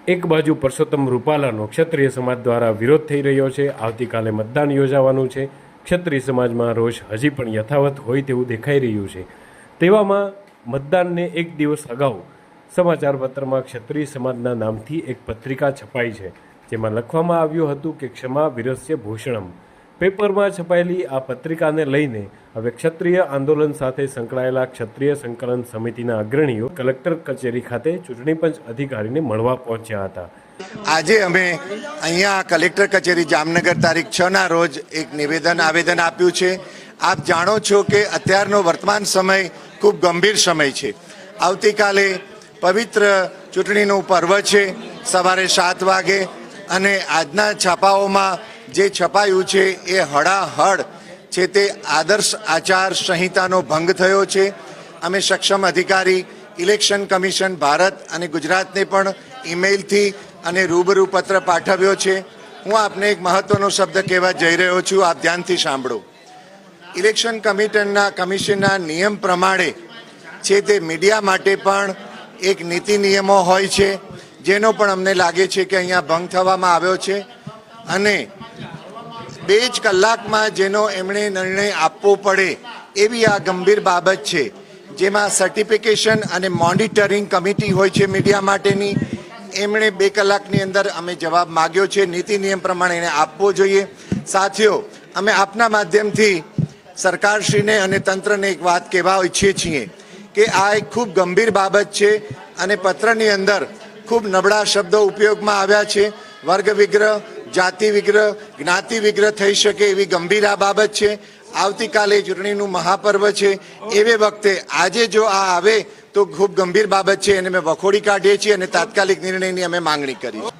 એક બાજુ પરસોત્તમ રૂપાલાનો ક્ષત્રિય સમાજ દ્વારા વિરોધ થઈ રહ્યો છે। આવતીકાલે મતદાન યોજાવાનું છે। ક્ષત્રિય સમાજમાં રોષ હજી પણ યથાવત હોય તેવું દેખાઈ રહ્યું છે। તેવામાં મતદાનને એક દિવસ અગાઉ સમાચારપત્રમાં ક્ષત્રિય સમાજના નામથી એક પત્રિકા છપાઈ છે, જેમાં લખવામાં આવ્યું હતું કે ક્ષમા વિરસ્ય ભૂષણમ। પેપરમાં છપાયેલી આ પત્રિકાને લઈને હવે ક્ષત્રિય આંદોલન સાથે સંકળાયેલા ક્ષત્રિય સંકલન સમિતિના અગ્રણીઓ કલેક્ટર કચેરી ખાતે ચૂંટણી પંચ અધિકારીને મળવા પહોંચ્યા હતા। આજે અમે અહીંયા કલેક્ટર કચેરી જામનગર તારીખ 6ના રોજ એક આવેદન આપ્યું છે। આપ જાણો છો કે અત્યારનો વર્તમાન સમય ખૂબ ગંભીર સમય છે। આવતીકાલે પવિત્ર ચૂંટણીનું પર્વ છે, સવારે 7 વાગે, અને આજના છાપાઓમાં જે છપાયું છે એ હળાહળ છે તે આદર્શ આચાર સંહિતાનો ભંગ થયો છે। અમે સક્ષમ અધિકારી ઇલેક્શન કમિશન ભારત અને ગુજરાતને પણ ઈમેલથી અને રૂબરૂ પત્ર પાઠવ્યો છે। હું આપને એક મહત્વનો શબ્દ કહેવા જઈ રહ્યો છું, આપ ધ્યાનથી સાંભળો। ઇલેક્શન કમિશનના નિયમ પ્રમાણે છે તે મીડિયા માટે પણ એક નીતિ નિયમો હોય છે, જેનો પણ અમને લાગે છે કે અહીંયા ભંગ થવામાં આવ્યો છે, અને 2 જ કલાકમાં જેનો એમણે નિર્ણય આપવો પડે એવી આ ગંભીર બાબત છે, જેમાં સર્ટિફિકેશન અને મોનિટરિંગ કમિટી હોય છે મીડિયા માટેની। એમણે 2 કલાકની અંદર અમે જવાબ માગ્યો છે, નીતિ નિયમ પ્રમાણે એને આપવો જોઈએ। સાથીઓ, અમે આપના માધ્યમથી સરકારશ્રીને અને તંત્રને એક વાત કહેવા ઈચ્છીએ છીએ કે આ એક ખૂબ ગંભીર બાબત છે, અને પત્રની અંદર ખૂબ નબળા શબ્દો ઉપયોગમાં આવ્યા છે। વર્ગ વિગ્રહ, જાતિ વિગ્રહ, જ્ઞાતિ વિગ્રહ થઈ શકે એવી ગંભીર આ બાબત છે। આવતીકાલે ચૂંટણીનું મહાપર્વ છે, એવે વખતે આજે જો આ આવે તો ખૂબ ગંભીર બાબત છે, એને અમે વખોડી કાઢીએ છીએ અને તાત્કાલિક નિર્ણયની અમે માંગણી કરી છે।